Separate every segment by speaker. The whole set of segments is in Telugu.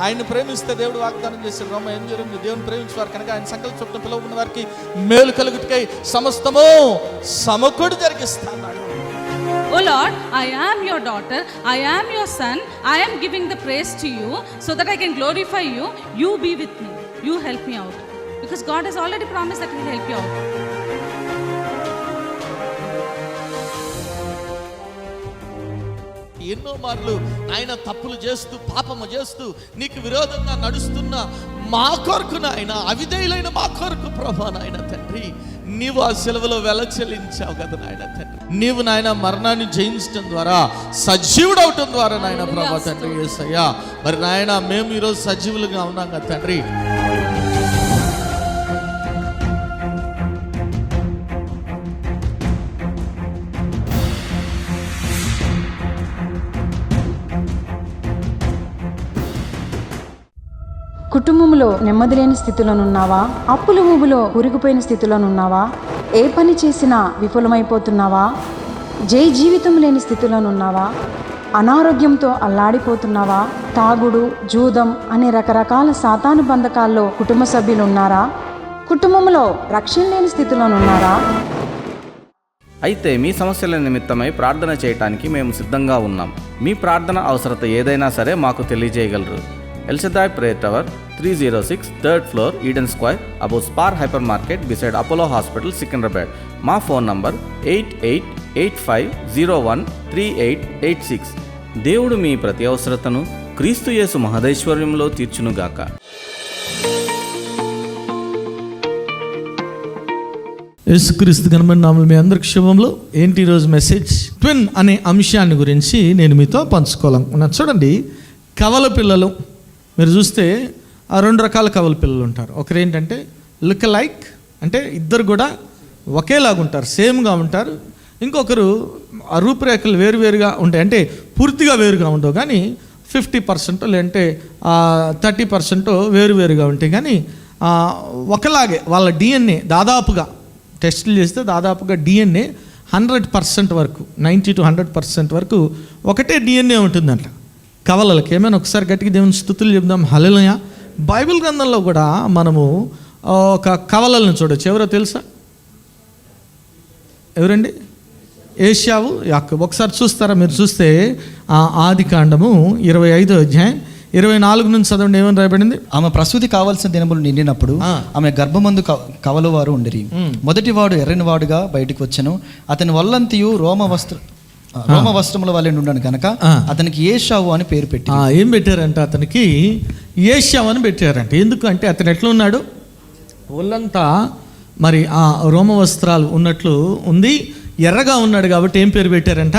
Speaker 1: ఆయన ప్రేమిస్తే దేవుడు వాగ్దానం చేశాడు. రోమ 8:8 దేవుని ప్రేమించేవారు కనుక ఆయన సంకల్ప చొప్పున పిలువబడిన వారికి మేలు కలుగుటకై సమస్తము సమకూడి జరిగిస్తాడు.
Speaker 2: Oh Lord, I am your daughter, I am your son, I am giving the praise to you so that I can glorify you. You be with me, you help me out, because God has already promised that He will help you out.
Speaker 1: ఎన్నో మార్లు ఆయన తప్పులు చేస్తూ పాపము చేస్తూ నీకు విరోధంగా నడుస్తున్న మా కొరకు నాయన, అవిధేయులైన మా కొరకు ప్రభా నాయన తండ్రి, నీవు ఆ సెలవులో వెల చెల్లించావు కదా నాయన తండ్రి. నీవు నాయన మరణాన్ని జయించడం ద్వారా సజీవుడు అవటం ద్వారా నాయన ప్రభా తండ్రి యేసయ్యా, మరి నాయన మేము ఈరోజు సజీవులుగా ఉన్నాం కదా తండ్రి.
Speaker 3: కుటుంబంలో నెమ్మది లేని స్థితిలోనున్నావా? అప్పుల ఊబిలో కూరుకుపోయిన స్థితిలోనున్నావా? ఏ పని చేసినా విఫలమైపోతున్నావా? జీవితం లేని స్థితిలోనున్నావా? అనారోగ్యంతో అల్లాడిపోతున్నావా? తాగుడు, జూదం అనే రకరకాల సాతాను బంధకాల్లో కుటుంబ సభ్యులు ఉన్నారా? కుటుంబంలో రక్షణ లేని స్థితిలోనున్నారా?
Speaker 4: అయితే మీ సమస్యల నిమిత్తమై ప్రార్థన చేయటానికి మేము సిద్ధంగా ఉన్నాం. మీ ప్రార్థన అవసరత ఏదైనా సరే మాకు తెలియజేయగలరు. El Shaddai Prayer Tower, 306 3rd floor, Eden Square, above Spar Hypermarket, beside Apollo Hospital, Secunderabad. మా ఫోన్ నంబర్ 8885013886. దేవుడు మీ ప్రతి అవసరతను క్రీస్తు యేసు మహదైశ్వర్యంలో తీర్చునుగాక.
Speaker 1: యేసుక్రీస్తు ఘనమైన నామములో మీ అందరికి శుభములు. ఏంటి ఈరోజు మెసేజ్? ట్విన్ అనే అంశాన్ని గురించి నేను మీతో పంచుకోవాలనుకున్నాను. చూడండి, కవల పిల్లలు మీరు చూస్తే ఆ 2 రకాల కవల పిల్లలు ఉంటారు. ఒకరు ఏంటంటే లుక్ లైక్, అంటే ఇద్దరు కూడా ఒకేలాగా ఉంటారు, సేమ్గా ఉంటారు. ఇంకొకరు ఆ రూపురేఖలు వేరువేరుగా ఉంటాయి, అంటే పూర్తిగా వేరుగా ఉండవు కానీ 50% లేదంటే 30% వేరువేరుగా ఉంటాయి. కానీ ఒకలాగే వాళ్ళ డిఎన్ఏ దాదాపుగా టెస్టులు చేస్తే దాదాపుగా డిఎన్ఏ 100% వరకు, 90 to 100% వరకు ఒకటే డిఎన్ఏ ఉంటుందంట కవలలకి. ఏమైనా ఒకసారి గట్టిగా దేవుని స్తుతులు చెప్దాం. హల్లెలూయా. బైబిల్ గ్రంథంలో కూడా మనము ఒక కవలలను చూడొచ్చు. ఎవరో తెలుసా? ఎవరండి? ఏశావు, యాకోబు. ఒకసారి చూస్తారా? మీరు చూస్తే ఆదికాండము 25వ అధ్యాయం 24 నుంచి చదవండి. ఏమని రాయబడింది?
Speaker 5: ఆమె ప్రసూతి కావాల్సిన దినములు నిండినప్పుడు ఆమె గర్భమందు కవలు వారు ఉండిరి. మొదటివాడు ఎర్రనివాడుగా బయటకు వచ్చెను. అతని వల్లంతియు రోమ వస్త్రముల వలె ఉండను కనుక అతనికి ఏశావు అని పేరు పెట్టి.
Speaker 1: ఏం పెట్టారంట? అతనికి ఏశావు అని పెట్టారంట. ఎందుకంటే అతను ఎట్లా ఉన్నాడు? ఒళ్ళంతా మరి ఆ రోమ వస్త్రాలు ఉన్నట్లు ఉంది, ఎర్రగా ఉన్నాడు కాబట్టి ఏం పేరు పెట్టారంట?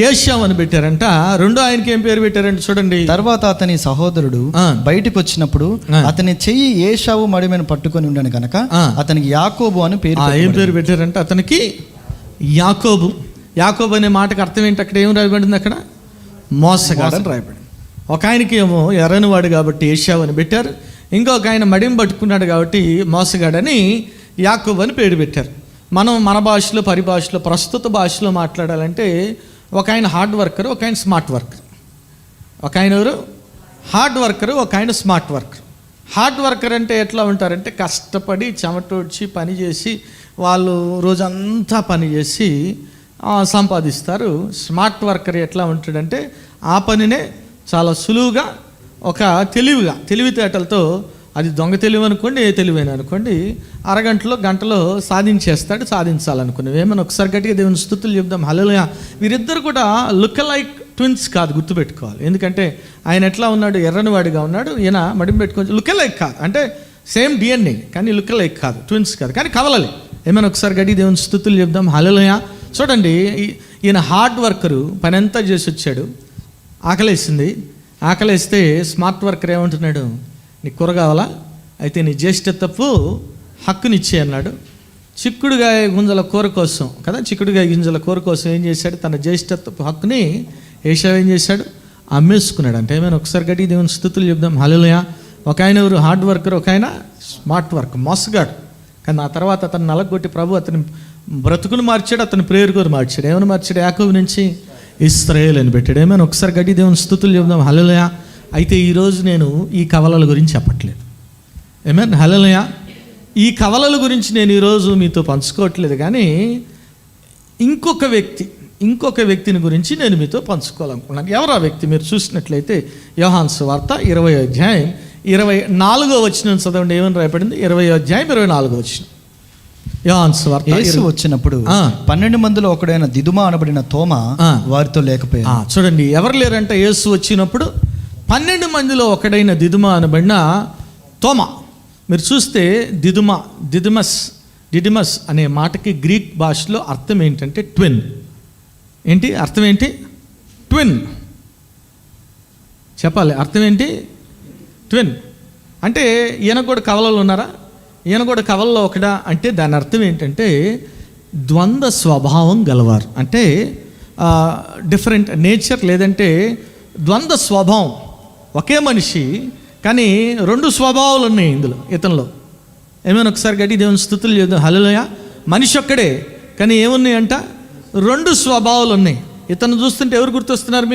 Speaker 1: ఏశావు అని పెట్టారంట. రెండో ఆయనకి ఏం పేరు పెట్టారంట చూడండి.
Speaker 5: తర్వాత అతని సహోదరుడు బయటకు వచ్చినప్పుడు అతని చెయ్యి ఏశావు మడిమైన పట్టుకొని ఉండను కనుక అతనికి యాకోబు అని పేరు.
Speaker 1: ఏం పేరు పెట్టారంట? అతనికి యాకోబు. యాకోబు అనే మాటకు అర్థం ఏంటి? అక్కడ ఏం రాయబడింది? అక్కడ మోసగాడు అని రాయబడింది. ఒక ఆయనకి ఏమో ఎర్రనివాడు కాబట్టి ఏశావు అని పెట్టారు, ఇంకొక ఆయన మడిం పట్టుకున్నాడు కాబట్టి మోసగాడని యాకోబు అని పేరు పెట్టారు. మనం మన భాషలో, పరిభాషలో, ప్రస్తుత భాషలో మాట్లాడాలంటే ఒక ఆయన హార్డ్ వర్కర్, ఒక ఆయన స్మార్ట్ వర్కర్. ఒక ఆయన ఎవరు? హార్డ్ వర్కర్, ఒక ఆయన స్మార్ట్ వర్కర్. హార్డ్ వర్కర్ అంటే ఎట్లా ఉంటారంటే కష్టపడి చెమటోడ్చి పని చేసి వాళ్ళు రోజంతా పని చేసి సంపాదిస్తారు. స్మార్ట్ వర్కర్ ఎట్లా ఉంటాడంటే ఆ పనినే చాలా సులువుగా, ఒక తెలివితేటలతో, అది దొంగ తెలివి అనుకోండి, ఏ తెలివైన అనుకోండి, అరగంటలో గంటలో సాధించాలనుకునేవి. ఏమైనా ఒకసారి గట్టిగా దేవుని స్తుతులు చెప్దాం. హల్లెలూయా. వీరిద్దరు కూడా లుక్ లైక్ ట్విన్స్ కాదు, గుర్తుపెట్టుకోవాలి. ఎందుకంటే ఆయన ఎట్లా ఉన్నాడు? ఎర్రనివాడిగా ఉన్నాడు. ఈయన మడిం పెట్టుకొని లుక్ లైక్ కాదు, అంటే సేమ్ డిఎన్ఏ కానీ లుక్ లైక్ కాదు, ట్విన్స్ కాదు కానీ కవలలే. ఏమైనా ఒకసారి గట్టిగా దేవుని స్తుతులు చెప్దాం. హల్లెలూయా. చూడండి, ఈయన హార్డ్ వర్కరు, పని అంతా చేసి వచ్చాడు, ఆకలేస్తే స్మార్ట్ వర్కర్ ఏమంటున్నాడు? నీకు కూర కావాలా? అయితే నీ జ్యేష్ఠత్వపు హక్కునిచ్చే అన్నాడు. చిక్కుడుగాయ గింజల కూర కోసం కదా, చిక్కుడుగాయ గింజల కూర కోసం ఏం చేశాడు? తన జ్యేష్ఠత్వపు హక్కుని ఏశావు ఏం చేశాడు? అమ్మేసుకున్నాడు. అంటే ఏమైనా ఒకసారి గట్టిగా దేవుని స్తుతులు చెప్దాం. హల్లెలూయా. ఒక ఆయన ఎవరు? హార్డ్ వర్కర్, ఒక ఆయన స్మార్ట్ వర్క్, మోసగాడు. కానీ ఆ తర్వాత అతను నలగొట్టి ప్రభు అతని బ్రతుకును మార్చాడు, అతని ప్రేయర్ కూడా మార్చాడు. ఏమైనా మార్చాడు? యాకోబు నుంచి ఇశ్రాయేలు అని పెట్టాడు. ఏమైనా ఒకసారి గట్టి దేవుని స్తుతులు చెప్దాం. హల్లెలూయా. అయితే ఈరోజు నేను ఈ కవలల గురించి చెప్పట్లేదు. ఏమేన్ హల్లెలూయా. ఈ కవలల గురించి నేను ఈరోజు మీతో పంచుకోవట్లేదు, కానీ ఇంకొక వ్యక్తిని గురించి నేను మీతో పంచుకోవాలనుకున్నాను. ఎవరు ఆ వ్యక్తి? మీరు చూసినట్లయితే యోహాను సువార్త 20వ అధ్యాయం 24వ వచనం చదవండి. ఏమని రాయబడింది? 20వ అధ్యాయం 24వ వచనం. యోహాను సువార్త.
Speaker 5: యేసు వచ్చినప్పుడు 12 మందిలో ఒకడైన దిదుమ అనబడిన తోమా వారితో లేకపోయాడు.
Speaker 1: చూడండి, ఎవరు లేరంట యేసు వచ్చినప్పుడు? 12 మందిలో ఒకడైన దిదుమ అనబడిన తోమా. మీరు చూస్తే డిడిమస్ అనే మాటకి గ్రీక్ భాషలో అర్థం ఏంటంటే ట్విన్. ఏంటి అర్థం? ఏంటి? ట్విన్. చెప్పాలి, అర్థం ఏంటి? ట్విన్. అంటే ఈయన కూడా కవలలు ఉన్నారా? ఈయన కూడా కవలలో ఒకడా అంటే దాని అర్థం ఏంటంటే ద్వంద్వ స్వభావం గలవారు, అంటే డిఫరెంట్ నేచర్, లేదంటే ద్వంద్వ స్వభావం. ఒకే మనిషి కానీ 2 స్వభావాలు ఉన్నాయి ఇందులో, ఇతనిలో. ఏమైనా ఒకసారి గట్టి దేవుని స్తుతులు చేద్దాం. హల్లెలూయా. మనిషి ఒక్కడే కానీ ఏమున్నాయంట? 2 స్వభావాలు ఉన్నాయి. ఇతను చూస్తుంటే ఎవరు గుర్తొస్తున్నారు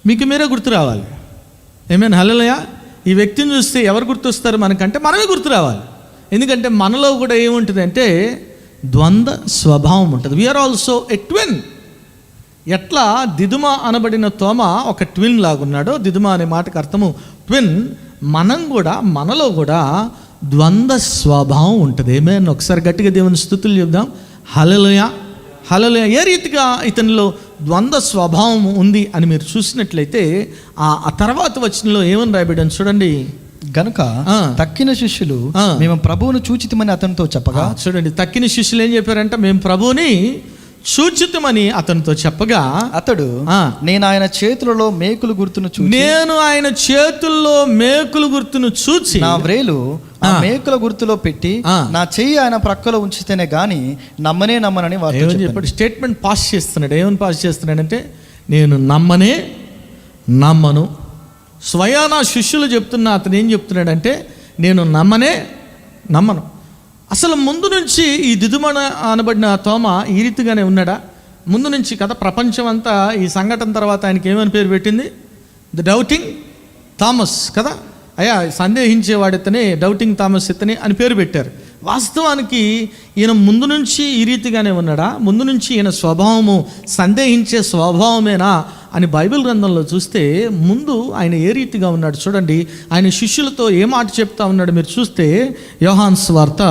Speaker 1: మీకు మీరే గుర్తు రావాలి. ఏమైనా హల్లెలూయా. ఈ వ్యక్తిని చూస్తే ఎవరు గుర్తొస్తారు మనకంటే? మనమే గుర్తు రావాలి. ఎందుకంటే మనలో కూడా ఏముంటుంది అంటే ద్వంద్వ స్వభావం ఉంటుంది. We are also a twin. ఎట్లా దిదుమ అనబడిన తోమ ఒక ట్విన్ లాగున్నాడో, దిదుమ అనే మాటకు అర్థము ట్విన్, మనలో కూడా ద్వంద్వ స్వభావం ఉంటుంది. ఏమైనా ఒకసారి గట్టిగా దేవుని స్తుతులు చెప్దాం. హల్లెలూయా. హల్లెలూయా. ఏ రీతిగా ఇతనిలో ద్వంద్వ స్వభావం ఉంది అని మీరు చూసినట్లయితే ఆ తర్వాత వచనంలో ఏమని రాయబడ్డాను చూడండి.
Speaker 5: గనుక తక్కిన శిష్యులు మేము ప్రభువును చూచితమని అతనితో చెప్పగా. చూడండి,
Speaker 1: తక్కిన శిష్యులు ఏం చెప్పారంట? మేము ప్రభువుని చూచితమని అతనితో చెప్పగా
Speaker 5: అతడు నేను ఆయన చేతులలో మేకులు గుర్తును చూచి నా వ్రేలు ఆ మేకుల గుర్తులో పెట్టి నా చెయ్యి ఆయన ప్రక్కలో ఉంచితేనే గాని నమ్మనని వారు చెప్పాడు.
Speaker 1: స్టేట్మెంట్ పాస్ చేస్తున్నాడు. ఏమని పాస్ చేస్తున్నాడంటే నేను నమ్మను. స్వయానా శిష్యులు చెప్తున్నా అతను ఏం చెప్తున్నాడంటే నేను నమ్మను. అసలు ముందు నుంచి ఈ దిదుమ అనబడిన తోమ ఈ రీతిగానే ఉన్నాడా? ముందు నుంచి కదా. ప్రపంచం అంతా ఈ సంఘటన తర్వాత ఆయనకి ఏమని పేరు పెట్టింది? ద డౌటింగ్ థామస్ కదా. సందేహించేవాడితనే డౌటింగ్ థామస్ ఇతనే అని పేరు పెట్టారు. వాస్తవానికి ఈయన ముందు నుంచి ఈ రీతిగానే ఉన్నాడా? ముందు నుంచి ఈయన స్వభావము సందేహించే స్వభావమేనా అని బైబిల్ గ్రంథంలో చూస్తే ముందు ఆయన ఏ రీతిగా ఉన్నాడు చూడండి. ఆయన శిష్యులతో ఏ మాట చెప్తా ఉన్నాడు మీరు చూస్తే యోహాను సువార్త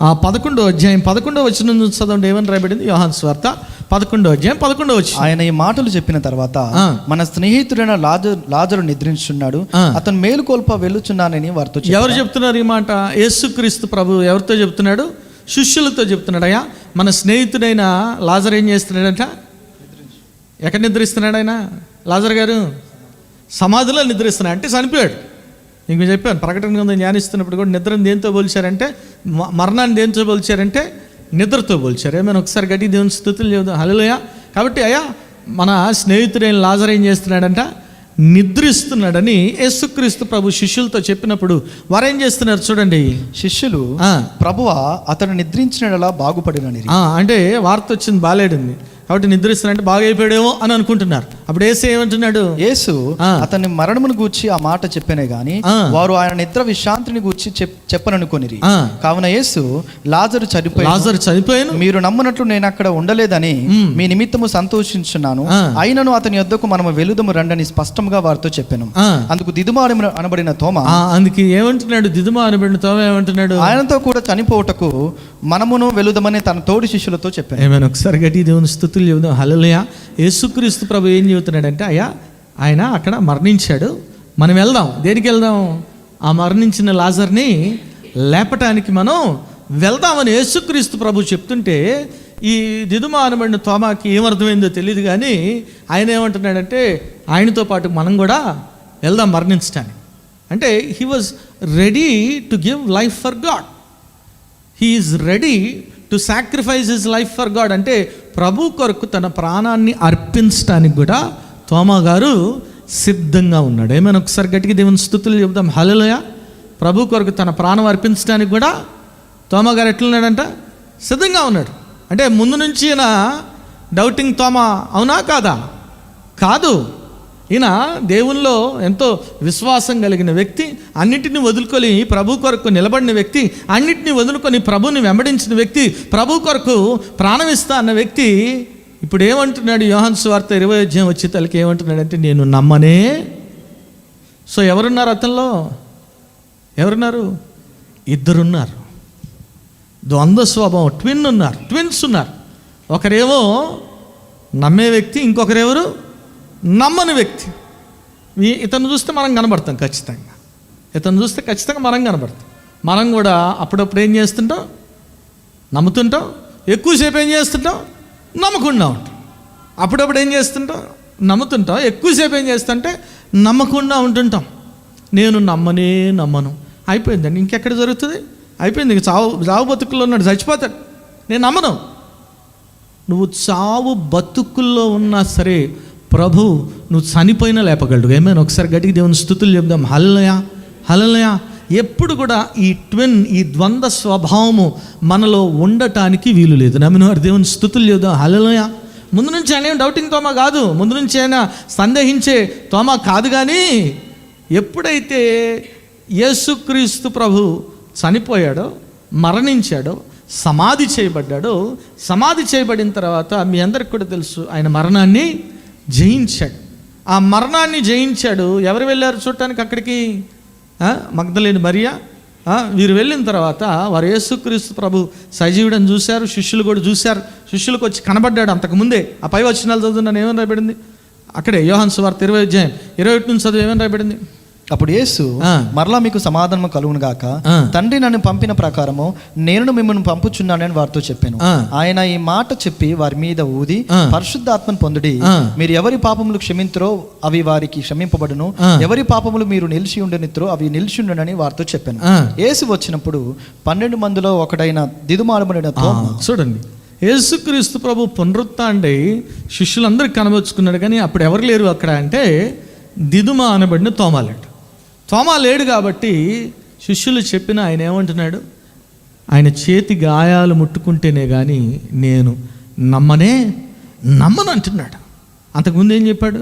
Speaker 1: 11వ అధ్యాయం 11వ వచనం చదవండి. ఏమని రాయబడింది? యోహాను సువార్త 11వ అధ్యాయం 11వ వచనం.
Speaker 5: ఆయన ఈ మాటలు చెప్పిన తర్వాత మన స్నేహితుడైన లాజరు నిద్రించున్నాడు, అతను మేలుకొల్ప వెళ్ళుచున్నానని వారితో. ఎవరు
Speaker 1: చెప్తున్నారు ఈ మాట? యేసుక్రీస్తు ప్రభు ఎవరితో చెప్తున్నాడు? శిష్యులతో చెప్తున్నాడు. అయ్యా మన స్నేహితుడైన లాజరు ఏం చేస్తున్నాడంట? ఎక్కడ నిద్రిస్తున్నాడు ఆయన? లాజరు గారు సమాధిలో నిద్రిస్తున్నాడు. అంటే చనిపోయాడు. ఇంక చెప్పాను, ప్రకటన గ్రంథం ధ్యానిస్తున్నప్పుడు కూడా నిద్రను దేంతో పోల్చారంటే, మరణాన్ని దేంతో పోల్చారంటే నిద్రతో పోల్చారు. ఏమైనా ఒకసారి గట్టి దేవుని స్తుతులు చెబుదాం. హల్లెలూయా. కాబట్టి అయ్యా మన స్నేహితుడైన లాజరు ఏం చేస్తున్నాడంట? నిద్రిస్తున్నాడని యేసుక్రీస్తు ప్రభు శిష్యులతో చెప్పినప్పుడు వారు ఏం చేస్తున్నారు చూడండి.
Speaker 5: శిష్యులు ప్రభువా అతను నిద్రించినలా బాగుపడినని,
Speaker 1: అంటే వార్త వచ్చింది బాలేడుంది కాబట్టి నిద్రిస్తానంటే బాగా అయిపోయాడేమో అని అనుకుంటున్నారు. అప్పుడు యేసు ఏమంటున్నాడు?
Speaker 5: యేసు అతని మరణమును గూర్చి ఆ మాట చెప్పానే గాని వారు ఆయన నిద్ర విశ్రాంతిని గూర్చి చెప్పననుకొనిరి. కావున యేసు లాజరు చనిపోయాను మీరు నమ్మనట్లు నేను అక్కడ ఉండలేదని మీ నిమిత్తము సంతోషించున్నాను, అయినను అతని యొద్దకు మనము వెలుదము రండని స్పష్టంగా వారితో చెప్పాను. అందుకు దిదుమ అనబడిన తోమ
Speaker 1: అందుకు ఏమంటున్నాడు? దిదుమ అనబడిన తోమ ఏమంటున్నాడు?
Speaker 5: ఆయనతో కూడా చనిపోవటకు మనమును వెలుదమని తన తోడి శిష్యులతో చెప్పాను.
Speaker 1: ఏమైనా ఒకసారి గట్టి దేవుని స్తుతులు చెబుదాం. హల్లెలూయా. యేసుక్రీస్తు ప్రభు ఏం చెబుతున్నాడంటే అయ్యా ఆయన అక్కడ మరణించాడు, మనం వెళ్దాం. దేనికి వెళ్దాం? ఆ మరణించిన లాజర్ని లేపటానికి మనం వెళ్దామని యేసుక్రీస్తు ప్రభు చెప్తుంటే ఈ దిదుమ అనబడిన తోమాకి ఏమర్థమైందో తెలియదు, కానీ ఆయన ఏమంటున్నాడంటే ఆయనతో పాటు మనం కూడా వెళ్దాం మరణించడానికి. అంటే he was ready to give life for God. He is ready to sacrifice his life for God. అంటే ప్రభు కొరకు తన ప్రాణాన్ని అర్పించడానికి కూడా తోమా గారు సిద్ధంగా ఉన్నాడు. ఏమైనా ఒకసారి గట్టిగా దేవుని స్తుతులు చెబుదాం. హల్లెలూయా. ప్రభు కొరకు తన ప్రాణం అర్పించడానికి కూడా తోమా గారు ఎట్లున్నాడంట? సిద్ధంగా ఉన్నాడు. అంటే ముందు నుంచి డౌటింగ్ తోమా అవునా కాదా? కాదు. ఈయన దేవుల్లో ఎంతో విశ్వాసం కలిగిన వ్యక్తి, అన్నిటిని వదులుకొని ప్రభు కొరకు నిలబడిన వ్యక్తి, అన్నిటిని వదులుకొని ప్రభుని వెంబడించిన వ్యక్తి, ప్రభు కొరకు ప్రాణమిస్తా అన్న వ్యక్తి ఇప్పుడు ఏమంటున్నాడు? యోహాను సువార్త 20వ అధ్యాయం వచ్చి తలకి ఏమంటున్నాడంటే నేను నమ్మనే. సో ఎవరున్నారు అతనిలో? ఎవరున్నారు? ఇద్దరున్నారు. ద్వంద్వ స్వభావం, ట్విన్స్ ఉన్నారు. ఒకరేమో నమ్మే వ్యక్తి, ఇంకొకరెవరు? నమ్మని వ్యక్తి. ఇతను చూస్తే మనం కనబడతాం ఖచ్చితంగా. ఇతను చూస్తే ఖచ్చితంగా మనం కనబడతాం. మనం కూడా అప్పుడప్పుడు ఏం చేస్తుంటాం? నమ్ముతుంటాం. ఎక్కువసేపు ఏం చేస్తుంటాం? నమ్మకుండా ఉంటాం. అప్పుడప్పుడు ఏం చేస్తుంటాం? నమ్ముతుంటాం. ఎక్కువసేపు ఏం చేస్తుంటే నమ్మకుండా ఉంటుంటాం. నేను నమ్మను. అయిపోయిందండి. ఇంకెక్కడ జరుగుతుంది? అయిపోయింది. ఇంక చావు బతుకుల్లో ఉన్నాడు, చచ్చిపోతాడు. నేను నమ్మను. నువ్వు చావు బతుకుల్లో ఉన్నా సరే ప్రభు నువ్వు చనిపోయినా లేపగలడు. ఏమైనా ఒకసారి గట్టిగా దేవుని స్తుతులు చెప్దాం. హల్లెలూయా. ఎప్పుడు కూడా ఈ ద్వంద్వ స్వభావము మనలో ఉండటానికి వీలు లేదు. నమ్మిన వారు దేవుని స్తుతులు చెప్దాం. హల్లెలూయా. ముందు నుంచి ఆయన డౌటింగ్ తోమా కాదు, ముందు నుంచి ఆయన సందేహించే తోమా కాదు. కానీ ఎప్పుడైతే యేసుక్రీస్తు ప్రభు చనిపోయాడో, మరణించాడో, సమాధి చేయబడిన తర్వాత మీ అందరికి కూడా తెలుసు ఆయన మరణాన్ని జయించాడు. ఆ మరణాన్ని జయించాడు. ఎవరు వెళ్ళారు చూడటానికి అక్కడికి? మగ్దలేని మరియా. వీరు వెళ్ళిన తర్వాత వారు యేసుక్రీస్తు ప్రభు సజీవుడని చూశారు. శిష్యులు కూడా చూశారు. శిష్యులకు వచ్చి కనబడ్డాడు. అంతకుముందే ఆ పై వచనాలు చదువుతున్నాను. ఏమని రాయబడింది అక్కడే? యోహాను సువార్త 20వ అధ్యాయం 21 నుంచి చదువు. ఏమని రాయబడింది?
Speaker 5: అప్పుడు యేసు మరలా మీకు సమాధానం కలుగును గాక, తండ్రి నన్ను పంపిన ప్రకారము నేను మిమ్మల్ని పంపుచున్నానని వారితో చెప్పాను. ఆయన ఈ మాట చెప్పి వారి మీద ఊది పరిశుద్ధాత్మను పొందుడి. మీరు ఎవరి పాపములు క్షమించరో అవి వారికి క్షమింపబడును, ఎవరి పాపములు మీరు నిలిచి ఉండనిత్రో అవి నిలిచి ఉండనని వారితో చెప్పాను. యేసు వచ్చినప్పుడు 12 మందిలో ఒకడైన దిదుమాడబడిన తోమ. చూడండి,
Speaker 1: యేసుక్రీస్తు ప్రభు పునరుత్థాండై శిష్యులందరికీ కనబరుచుకున్నాడు. కానీ అప్పుడు ఎవరు లేరు అక్కడ అంటే దిదుమ అనబడిన తోమా లేడు. కాబట్టి శిష్యులు చెప్పిన ఆయన ఏమంటున్నాడు? ఆయన చేతి గాయాలు ముట్టుకుంటేనే కానీ నేను నమ్మను అంటున్నాడు. అంతకుముందు ఏం చెప్పాడు?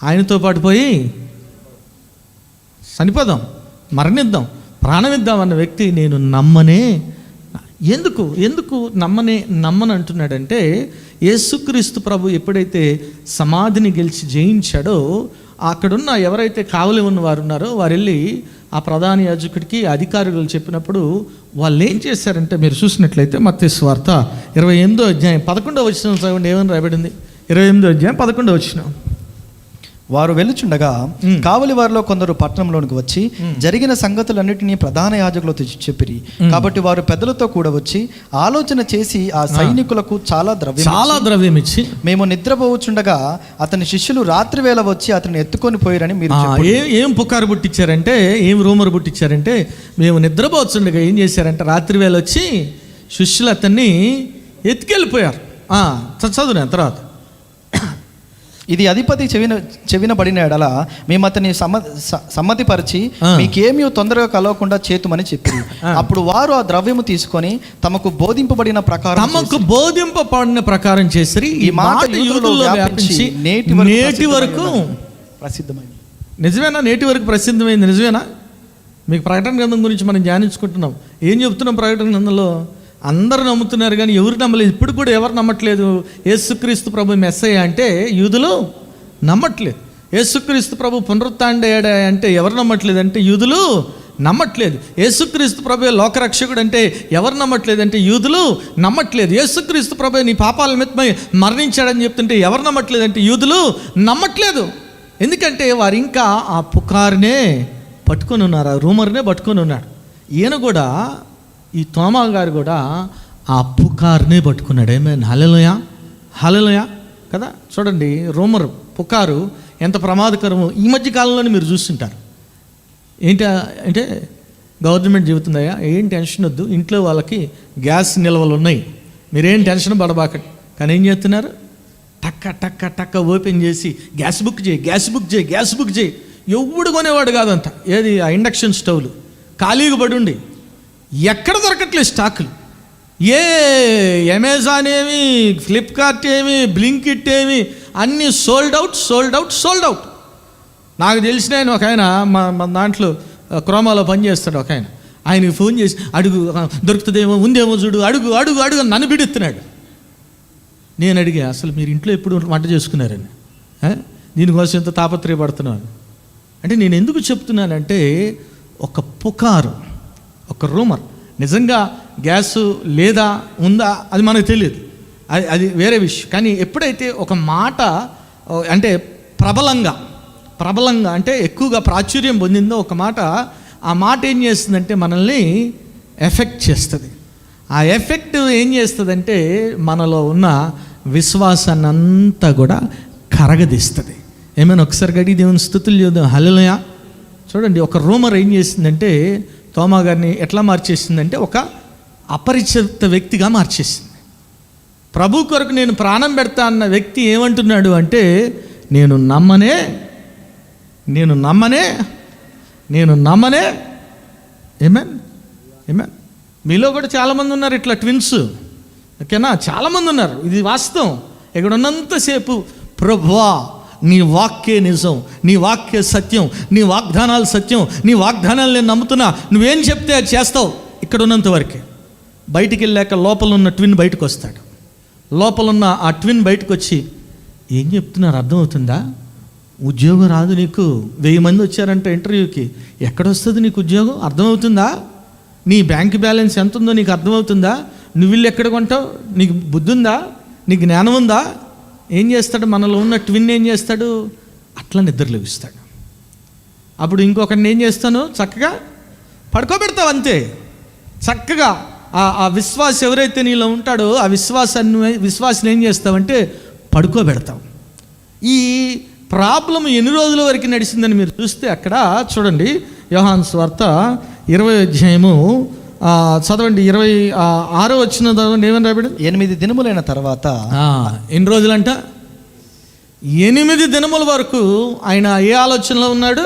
Speaker 1: ఆయనతో పాటు పోయి చనిపోదాం, మరణిద్దాం, ప్రాణమిద్దాం అన్న వ్యక్తి నేను నమ్మనే. ఎందుకు నమ్మను అంటున్నాడంటే యేసుక్రీస్తు ప్రభు ఎప్పుడైతే సమాధిని గెలిచి జయించాడో అక్కడున్న ఎవరైతే కావలి ఉన్న వారు ఉన్నారో వారు వెళ్ళి ఆ ప్రధాన యాజకుడికి అధికారులు చెప్పినప్పుడు వాళ్ళు ఏం చేశారంటే మీరు చూసినట్లయితే మత్తయి సువార్త 28వ అధ్యాయం 11వ వచనం చదవండి. ఏమని రాయబడింది? 28వ అధ్యాయం 11వ వచనం.
Speaker 5: వారు వెళ్ళుచుండగా కావలి వారిలో కొందరు పట్టణంలోనికి వచ్చి జరిగిన సంగతులన్నిటినీ ప్రధాన యాజకులతో చెప్పిరి. కాబట్టి వారు పెద్దలతో కూడా వచ్చి ఆలోచన చేసి ఆ సైనికులకు చాలా ద్రవ్యం ఇచ్చి మేము నిద్రపోవచ్చుండగా అతని శిష్యులు రాత్రి వేళ వచ్చి అతన్ని ఎత్తుకొని పోయారని మీరు
Speaker 1: ఏం పుకారు పుట్టించారంటే, ఏం రూమర్ పుట్టించారంటే మేము నిద్రపోవచ్చుండగా ఏం చేశారంటే రాత్రి వేళ వచ్చి శిష్యులు అతన్ని ఎత్తుకెళ్ళిపోయారు. చదువు తర్వాత.
Speaker 5: ఇది అధిపతి చెవిన పడిన ఎడల మేము అతన్ని సమ్మతిపరిచి మీకేమీ తొందరగా కలవకుండా చేతుమని చెప్పి అప్పుడు వారు ఆ ద్రవ్యము తీసుకొని తమకు బోధింపబడిన ప్రకారం చేసి ఈ మాట యూదులలో వ్యాపించి నేటి వరకు ప్రసిద్ధమైంది.
Speaker 1: నిజమేనా? నేటి వరకు ప్రసిద్ధమైంది. నిజమేనా? మీకు ప్రకటన గ్రంథం గురించి మనం ధ్యానించుకుంటున్నాం. ఏం చెప్తున్నాం ప్రకటన గ్రంథంలో? అందరూ నమ్ముతున్నారు కానీ ఎవరు నమ్మలేదు. ఇప్పుడు కూడా ఎవరు నమ్మట్లేదు? యేసుక్రీస్తు ప్రభు మెస్సయ్య అంటే యూదులు నమ్మట్లేదు. యేసుక్రీస్తు ప్రభు పునరుత్థాండయ్యాడా అంటే ఎవరు నమ్మట్లేదు అంటే యూదులు నమ్మట్లేదు. యేసుక్రీస్తు ప్రభు లోకరక్షకుడు అంటే ఎవరు నమ్మట్లేదు అంటే యూదులు నమ్మట్లేదు. యేసుక్రీస్తు ప్రభు నీ పాపాల నిమిత్తమై మరణించాడని చెప్తుంటే ఎవరు నమ్మట్లేదు అంటే యూదులు నమ్మట్లేదు. ఎందుకంటే వారు ఇంకా ఆ పుకారునే పట్టుకొని ఉన్నారు, ఆ రూమర్నే పట్టుకొని ఉన్నాడు. ఈయన కూడా, ఈ తోమా గారు కూడా ఆ పుకారునే పట్టుకున్నాడు. ఏమైనా? హల్లెలూయా కదా. చూడండి, రూమర్, పుకారు ఎంత ప్రమాదకరమో ఈ మధ్య కాలంలోనే మీరు చూస్తుంటారు. ఏంటి అంటే గవర్నమెంట్ చెబుతుందయ్యా ఏం టెన్షన్ వద్దు, ఇంట్లో వాళ్ళకి గ్యాస్ నిల్వలు ఉన్నాయి, మీరేం టెన్షన్ పడబాకండి. కానీ ఏం చేస్తున్నారు? టక్క ఓపెన్ చేసి గ్యాస్ బుక్ చేయి. ఎవడు కొనేవాడు కాదంట. ఏది? ఆ ఇండక్షన్ స్టవ్లు ఖాళీగా పడి ఉండి ఎక్కడ దొరకట్లేదు స్టాకులు. ఏ అమెజాన్ ఏమి, ఫ్లిప్కార్ట్ ఏమి, బ్లింకిట్ ఏమి, అన్నీ సోల్డ్ అవుట్. నాకు తెలిసిన ఆయన ఒక ఆయన మన దాంట్లో క్రోమాలో పనిచేస్తాడు ఒక ఆయన. ఆయనకి ఫోన్ చేసి అడుగు, దొరుకుతుందేమో, ఉందేమో చూడు, అడుగు అడుగు అడుగు నన్ను బిడుస్తున్నాడు. నేను అడిగా, అసలు మీరు ఇంట్లో ఎప్పుడు వంట చేసుకున్నారని, దీనికోసం ఎంత తాపత్రయపడుతున్నాను అంటే నేను ఎందుకు చెప్తున్నానంటే, ఒక పుకారు, ఒక రూమర్. నిజంగా గ్యాసు లేదా ఉందా అది మనకు తెలియదు, అది వేరే విషయం. కానీ ఎప్పుడైతే ఒక మాట అంటే ప్రబలంగా అంటే ఎక్కువగా ప్రాచుర్యం పొందిందో ఒక మాట, ఆ మాట ఏం చేస్తుందంటే మనల్ని ఎఫెక్ట్ చేస్తుంది. ఆ ఎఫెక్ట్ ఏం చేస్తుందంటే మనలో ఉన్న విశ్వాసాన్ని అంతా కూడా కరగదీస్తుంది. ఏమైనా ఒకసారి గడి దేవుని స్తుతులు చూద్దాం. హల్లెలూయా. చూడండి, ఒక రూమర్ ఏం చేసిందంటే తోమా గారిని ఎట్లా మార్చేసిందంటే ఒక అపరిచిత వ్యక్తిగా మార్చేసింది. ప్రభు కొరకు నేను ప్రాణం పెడతా అన్న వ్యక్తి ఏమంటున్నాడు అంటే, నేను నమ్మనే. ఏమేన్ మీలో కూడా చాలామంది ఉన్నారు ఇట్లా ట్విన్స్, ఓకేనా? చాలామంది ఉన్నారు, ఇది వాస్తవం. ఇక్కడ ఉన్నంతసేపు ప్రభువా నీ వాక్యే నిజం, నీ వాక్య సత్యం, నీ వాగ్దానాలు సత్యం, నీ వాగ్దానాలు నేను నమ్ముతున్నా, నువ్వేం చెప్తే అది చేస్తావు. ఇక్కడ ఉన్నంత వరకే. బయటికి వెళ్ళాక లోపల ఉన్న ట్విన్ బయటకు వస్తాడు. లోపలున్న ఆ ట్విన్ బయటకు వచ్చి, ఏం చెప్తున్నారు అర్థమవుతుందా? ఉద్యోగం రాదు నీకు, 1000 మంది వచ్చారంట ఇంటర్వ్యూకి, ఎక్కడొస్తుంది నీకు ఉద్యోగం? అర్థమవుతుందా? నీ బ్యాంక్ బ్యాలెన్స్ ఎంత ఉందో నీకు అర్థమవుతుందా? నువ్వు ఇల్లు ఎక్కడ కొంటావు? నీకు బుద్ధి ఉందా? నీకు జ్ఞానం ఉందా? ఏం చేస్తాడు? మనలో ఉన్న ట్విన్ ఏం చేస్తాడు? అట్లా నిద్రలేపిస్తాడు. అప్పుడు ఇంకొకరిని ఏం చేస్తాను, చక్కగా పడుకోబెడతావు అంతే. చక్కగా ఆ విశ్వాసం ఎవరైతే నీలో ఉంటాడో ఆ విశ్వాసాన్ని ఏం చేస్తావంటే పడుకోబెడతావు. ఈ ప్రాబ్లం ఎన్ని రోజుల వరకు నడిచిందని మీరు చూస్తే అక్కడ చూడండి, యోహాను సువార్త 20వ అధ్యాయము చదవండి, 26వ వచనం చదవండి. ఏమని రాబడి? 8
Speaker 5: దినములైన తర్వాత.
Speaker 1: ఎన్ని రోజులంట? 8 దినముల వరకు ఆయన ఏ ఆలోచనలో ఉన్నాడు?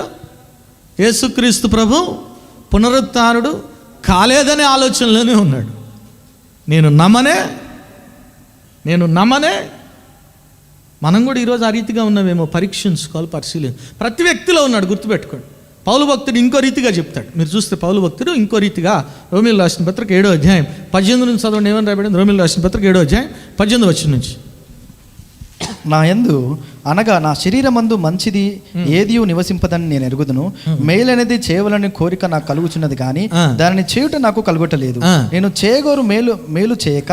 Speaker 1: యేసుక్రీస్తు ప్రభు పునరుత్థానుడు కాలేదనే ఆలోచనలోనే ఉన్నాడు. నేను నమ్మనే. మనం కూడా ఈరోజు ఆ రీతిగా ఉన్నామేమో, పరీక్షించుకోవాలి, పరిశీలించు. ప్రతి వ్యక్తిలో ఉన్నాడు, గుర్తుపెట్టుకోండి. పౌలు భక్తుడు ఇంకో రీతిగా చెప్తాడు. మీరు చూస్తే పౌలు భక్తుడు ఇంకో రీతిగా రోమీయులకు రాసిన పత్రిక 7వ అధ్యాయం 18 నుంచి చదవండి. ఏమని రాబడింది? రోమీయులకు రాసిన పత్రిక 7వ అధ్యాయం 18వ వచనం నుంచి.
Speaker 5: నా యందు అనగా నా శరీరమందు మంచిది ఏదియు నివసింపదని నేను ఎరుగుదును, మేలనేది చేయవలని కోరిక నాకు కలుగుచున్నది కానీ దానిని చేయుట నాకు కలుగుటలేదు. నేను చేయగోరు మేలు చేయక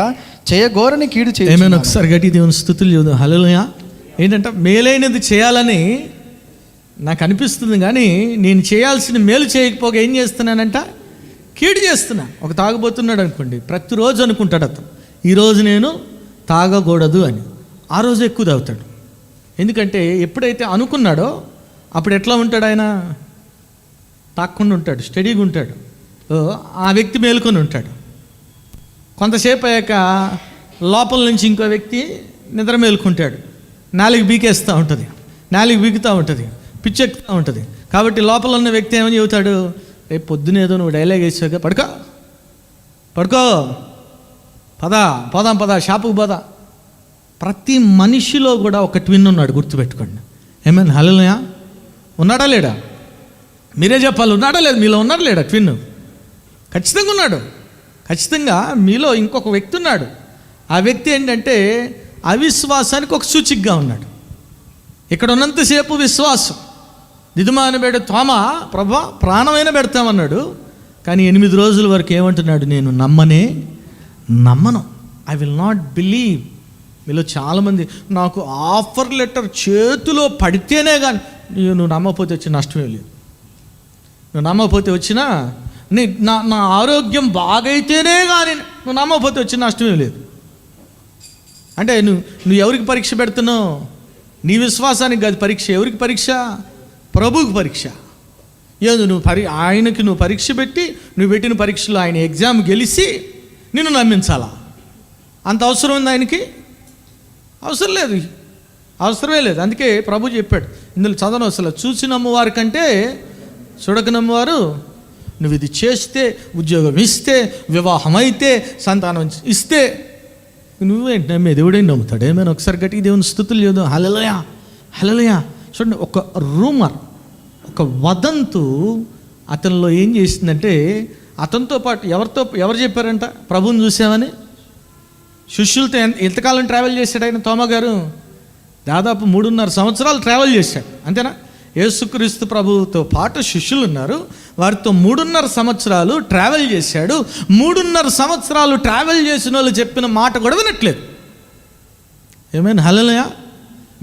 Speaker 5: చేయగోరని కీడు చేయ.
Speaker 1: ఏమైనా ఒకసారి గట్టి దేవుని స్తుతులు చూద్దాం. హల్లెలూయా. ఏంటంటే మేలైనది చేయాలని నాకు అనిపిస్తుంది, కానీ నేను చేయాల్సిన మేలు చేయకపోగా ఏం చేస్తున్నానంట? కీడు చేస్తున్నా. ఒక తాగబోతున్నాడు అనుకోండి, ప్రతిరోజు అనుకుంటాడు అతను, ఈరోజు నేను తాగకూడదు అని. ఆ రోజు ఎక్కువ తాగుతాడు. ఎందుకంటే ఎప్పుడైతే అనుకున్నాడో అప్పుడు ఎట్లా ఉంటాడు? ఆయన తాక్కుండా ఉంటాడు, స్టడీగా ఉంటాడు. ఆ వ్యక్తి మేలుకొని ఉంటాడు. కొంతసేపు అయ్యాక లోపల నుంచి ఇంకో వ్యక్తి నిద్ర మేలుకుంటాడు. నాలుగు బీకేస్తూ ఉంటుంది, నాలుగు బీకుతూ ఉంటుంది, పిచ్చెక్కుతూ ఉంటుంది. కాబట్టి లోపల ఉన్న వ్యక్తి ఏమని చెబుతాడు? రేపు పొద్దునేదో నువ్వు డైలాగ్ వేసాక పడుకో పోదాం షాపుకు పోదా. ప్రతి మనిషిలో కూడా ఒక ట్విన్ ఉన్నాడు, గుర్తుపెట్టుకోండి. ఏమైనా హల్లెలూయా. ఉన్నాడా లేడా? మీరే చెప్పాలి. ఉన్నాడా లేదు? మీలో ఉన్నాడా లేడా ట్విన్? ఖచ్చితంగా ఉన్నాడు. ఖచ్చితంగా మీలో ఇంకొక వ్యక్తి ఉన్నాడు. ఆ వ్యక్తి ఏంటంటే అవిశ్వాసానికి ఒక సూచికగా ఉన్నాడు. ఇక్కడ ఉన్నంతసేపు విశ్వాసం. దిదుమానబేడు తోమా, ప్రభా ప్రాణమైనా పెడతామన్నాడు. కానీ 8 రోజుల వరకు ఏమంటున్నాడు? నేను నమ్మను, ఐ విల్ నాట్ బిలీవ్. మీలో చాలామంది నాకు ఆఫర్ లెటర్ చేతిలో పడితేనే కానీ, నువ్వు నమ్మకపోతే వచ్చిన నష్టమే లేదు. నువ్వు నమ్మకపోతే వచ్చినా నా ఆరోగ్యం బాగైతేనే కానీ నువ్వు నమ్మకపోతే వచ్చిన నష్టమే లేదు. అంటే నువ్వు ఎవరికి పరీక్ష పెడుతున్నావు? నీ విశ్వాసానికి కాదు పరీక్ష. ఎవరికి పరీక్ష? ప్రభువుకి పరీక్ష. ఏదో ఆయనకి నువ్వు పరీక్ష పెట్టి, నువ్వు పెట్టిన పరీక్షలో ఆయన ఎగ్జామ్ గెలిచి నిన్ను నమ్మించాలా? అంత అవసరం ఉంది ఆయనకి? అవసరమే లేదు. అందుకే ప్రభు చెప్పాడు ఇందులో చదవను, అసలు చూసి నమ్మువారి కంటే చూడక నమ్మువారు. నువ్వు ఇది చేస్తే, ఉద్యోగం ఇస్తే, వివాహం అయితే, సంతానం ఇస్తే నువ్వేంటి నమ్మేది? ఎవడైనా నమ్ముతాడు? ఏమైనా ఒకసారి గట్టిగా దేవుని స్తుతులు చేద్దాం. హల్లెలూయా. చూడండి, ఒక రూమర్ ఒక వదంతు అతనిలో ఏం చేసిందంటే, అతనితో పాటు ఎవరు చెప్పారంట ప్రభువుని చూసామని? శిష్యులతో ఎంతకాలం ట్రావెల్ చేశాడు ఆయన? తోమా గారు దాదాపు 3.5 సంవత్సరాలు ట్రావెల్ చేశాడు, అంతేనా? యేసుక్రీస్తు ప్రభువుతో పాటు శిష్యులు ఉన్నారు, వారితో 3.5 సంవత్సరాలు ట్రావెల్ చేశాడు. 3.5 సంవత్సరాలు ట్రావెల్ చేసిన వాళ్ళు చెప్పిన మాట కూడా వినట్లేదు. ఏమైనా హల్లెలూయా?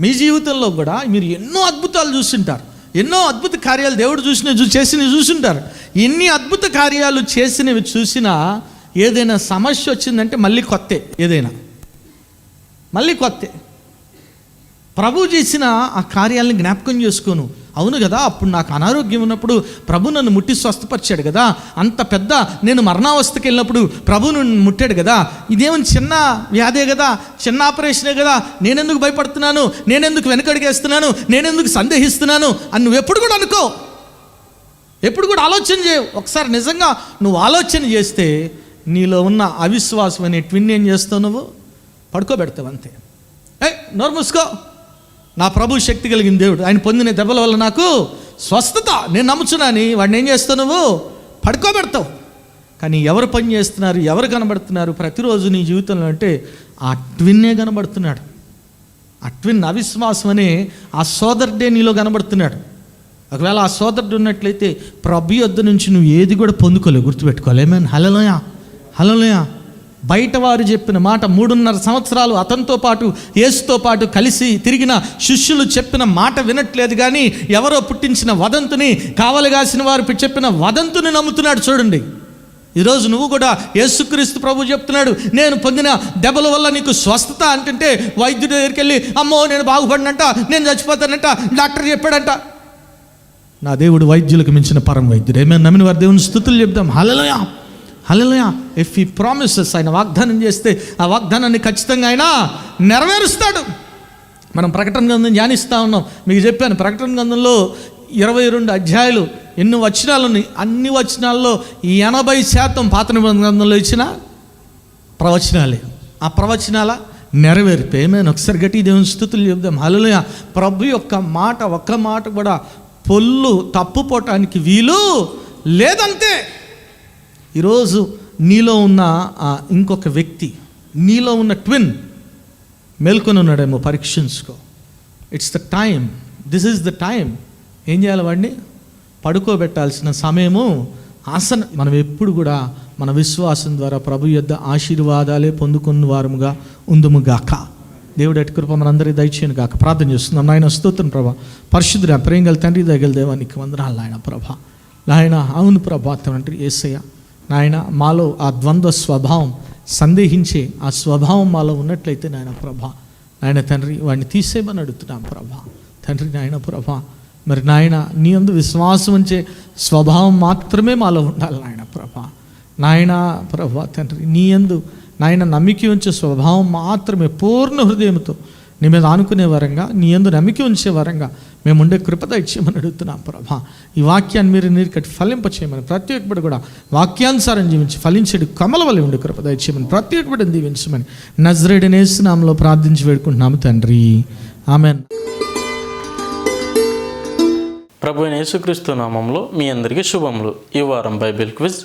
Speaker 1: మీ జీవితంలో కూడా మీరు ఎన్నో అద్భుతాలు చూస్తుంటారు, ఎన్నో అద్భుత కార్యాలు దేవుడు చేసినవి చూసుంటారు. ఎన్ని అద్భుత కార్యాలు చేసినవి చూసినా ఏదైనా సమస్య వచ్చిందంటే మళ్ళీ కొత్తే, ఏదైనా మళ్ళీ కొత్తే. ప్రభు చేసిన ఆ కార్యాలను జ్ఞాపకం చేసుకోను. అవును కదా, అప్పుడు నాకు అనారోగ్యం ఉన్నప్పుడు ప్రభు నన్ను ముట్టి స్వస్థపరిచాడు కదా, అంత పెద్ద నేను మరణావస్థకి వెళ్ళినప్పుడు ప్రభు నన్ను ముట్టాడు కదా, ఇదేమని చిన్న వ్యాధే కదా, చిన్న ఆపరేషనే కదా, నేనెందుకు భయపడుతున్నాను, నేనెందుకు వెనకడిగేస్తున్నాను, నేనెందుకు సందేహిస్తున్నాను అని నువ్వు ఎప్పుడు కూడా అనుకో, ఎప్పుడు కూడా ఆలోచన చేయవు. ఒకసారి నిజంగా నువ్వు ఆలోచన చేస్తే నీలో ఉన్న అవిశ్వాసం అనే ట్విన్ ఏం చేస్తావు? నువ్వు పడుకోబెడతావు అంతే. నోరు మూసుకో, నా ప్రభు శక్తి కలిగిన దేవుడు, ఆయన పొందిన దెబ్బల వల్ల నాకు స్వస్థత, నేను నమ్ముచున్నాని వాడిని ఏం చేస్తావు? నువ్వు పడుకోబెడతావు. కానీ ఎవరు పని చేస్తున్నారు, ఎవరు కనబడుతున్నారు ప్రతిరోజు నీ జీవితంలో అంటే ఆ ట్విన్నే కనబడుతున్నాడు. ఆ ట్విన్ అవిశ్వాసం అనే ఆ సోదరుడే నీలో కనబడుతున్నాడు. ఒకవేళ ఆ సోదరుడు ఉన్నట్లయితే ప్రభు యొద్ద నుంచి నువ్వు ఏది కూడా పొందుకోలేవు, గుర్తుపెట్టుకోవాలి. ఏమైనా హల్లెలూయా, హల్లెలూయా. బయట వారు చెప్పిన మాట, 3.5 సంవత్సరాలు అతనితో పాటు యేసుతో పాటు కలిసి తిరిగిన శిష్యులు చెప్పిన మాట వినట్లేదు, కానీ ఎవరో పుట్టించిన వదంతుని, కావలిగాసిన వారు చెప్పిన వదంతుని నమ్ముతున్నాడు. చూడండి, ఈరోజు నువ్వు కూడా యేసుక్రీస్తు ప్రభు చెప్తున్నాడు, నేను పొందిన దెబ్బల వల్ల నీకు స్వస్థత అంటుంటే వైద్యుడి దగ్గరికి వెళ్ళి అమ్మో నేను బాగుపడినంట, నేను చచ్చిపోతానంట, డాక్టర్ చెప్పాడంట. నా దేవుడు వైద్యులకు మించిన పరమ వైద్యుడు. ఏమైనా నమ్మిన వారి దేవుని స్తుతులు చెప్దాం. హల్లెలూయా, హల్లెలూయా. ఇఫ్ హీ ప్రామిసెస్, ఆయన వాగ్దానం చేస్తే ఆ వాగ్దానాన్ని ఖచ్చితంగా ఆయన నెరవేరుస్తాడు. మనం ప్రకటన గ్రంథం ధ్యానిస్తూ ఉన్నాం. మీకు చెప్పాను, ప్రకటన గ్రంథంలో 22 అధ్యాయాలు, ఎన్ని వచనాలు ఉన్నాయి. అన్ని వచనాల్లో 80% పాత నిబంధన గ్రంథంలో ఇచ్చిన ప్రవచనాలే. ఆ ప్రవచనాల నెరవేర్పు. ఏమైనా ఒకసారి గట్టి దేవుని స్తుతులు చెప్దాం. హల్లెలూయా. ప్రభు యొక్క మాట, ఒక్క మాట కూడా పొల్లు తప్పుపోవటానికి వీలు లేదంతే. ఈరోజు నీలో ఉన్న ఇంకొక వ్యక్తి, నీలో ఉన్న ట్విన్ మేల్కొని ఉన్నాడేమో, పరీక్షించుకో. It's the time, this is the time. ఏం చేయాలి? వాడిని పడుకోబెట్టాల్సిన సమయము ఆసనం. మనం ఎప్పుడు కూడా మన విశ్వాసం ద్వారా ప్రభు యొద్ద ఆశీర్వాదాలే పొందుకున్న వారముగా ఉందుముగాక. దేవుడు అటు కృప మనందరికీ దయచేయను గాక. ప్రార్థన చేస్తున్నాం. నాయన స్తోత్రం ప్రభా, పరిశుద్ధుడా, ప్రేమగల తండ్రి దయగల దేవానికి వందనాలు నాయన ప్రభా. నాయన అవును ప్రభా తండ్రి యేసయ్య, నాయన మాలో ఆ ద్వంద్వ స్వభావం, సందేహించే ఆ స్వభావం మాలో ఉన్నట్లయితే నాయన ప్రభా, నాయన తండ్రి వాడిని తీసేయమని అడుగుతున్నాం ప్రభా. తండ్రి నాయన ప్రభా, మరి నాయన నీ యందు విశ్వాసం ఉంచే స్వభావం మాత్రమే మాలో ఉండాలి నాయన ప్రభా. నాయన ప్రభా తండ్రి, నీ యందు నాయన నమ్మిక ఉంచే స్వభావం మాత్రమే పూర్ణ హృదయంతో నీ మీద ఆనుకునే వరంగా, నీ యందు నమ్మిక ఉంచే వరంగా మేము ఉండే కృపద ఇచ్చేయమని అడుగుతున్నాం ప్రభా. ఈ వాక్యాన్ని మీరు నీరుకట్టి ఫలింపచేయమని, ప్రతి ఒక్కటి కూడా వాక్యానుసారం జీవించి ఫలించేది కమల వల్ల ఉండే కృపద ఇచ్చేయమని, ప్రతి ఒక్కటి దీవించమని నజరేయుడైన యేసు నామములో ప్రార్థించి వేడుకుంటున్నాము తండ్రి, ఆమెన్.
Speaker 6: ప్రభు అయిన యేసుక్రీస్తు నామంలో మీ అందరికీ శుభములు. ఈ వారం బైబిల్ క్విజ్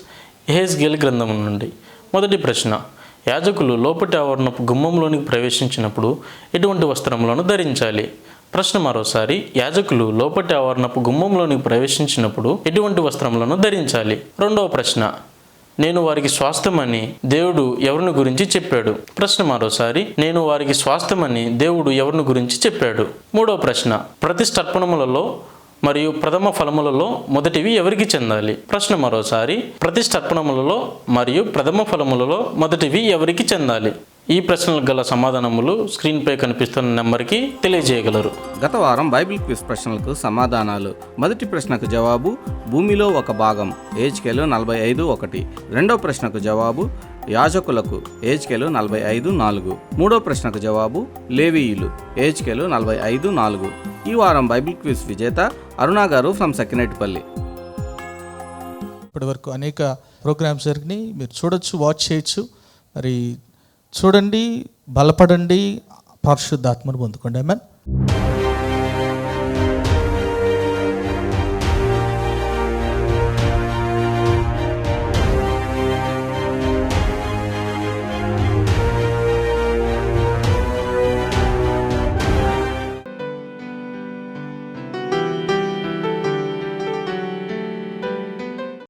Speaker 6: యెహెజ్కేలు గ్రంథం నుండి. మొదటి ప్రశ్న, యాజకులు లోపటి ఆవరణపు గుమ్మంలోనికి ప్రవేశించినప్పుడు ఎటువంటి వస్త్రములను ధరించాలి? ప్రశ్న మరోసారి, యాజకులు లోపటి ఆవరణపు గుమ్మంలోనికి ప్రవేశించినప్పుడు ఎటువంటి వస్త్రములను ధరించాలి? రెండవ ప్రశ్న, నేను వారికి స్వాస్థ్యమని దేవుడు ఎవరిని గురించి చెప్పాడు? ప్రశ్న మరోసారి, నేను వారికి స్వాస్థ్యమని దేవుడు ఎవరిని గురించి చెప్పాడు? మూడవ ప్రశ్న, ప్రతిష్టర్పణములలో మరియు ప్రథమ ఫలములలో మొదటివి ఎవరికి చెందాలి? ప్రశ్న మరోసారి, ప్రతిష్టర్పణములలో మరియు ప్రథమ ఫలములలో మొదటివి ఎవరికి చెందాలి? ఈ ప్రశ్నలకు గల సమాధానములు స్క్రీన్పై కనిపిస్తున్న నెంబర్కి తెలియజేయగలరు.
Speaker 4: గత వారం బైబిల్ క్విజ్ ప్రశ్నలకు సమాధానాలు. మొదటి ప్రశ్నకు జవాబు భూమిలో ఒక భాగం, యెహెజ్కేలు 45:1. రెండో ప్రశ్నకు జవాబు యాజకులకు, యెహెజ్కేలు 45:4. మూడో ప్రశ్నకు జవాబు లేవీయులు, యెహెజ్కేలు 45:4. ఈ వారం బైబిల్ క్విజ్ విజేత అరుణ గారు ఫ్రమ్ సకినేటిపల్లి.
Speaker 1: ఇప్పటి వరకు అనేక ప్రోగ్రామ్స్ జరిగినాయి, మీరు చూడొచ్చు, వాచ్ చేయొచ్చు. మరి చూడండి, బలపడండి, పరిశుద్ధాత్మను పొందుకోండి. ఆమేన్.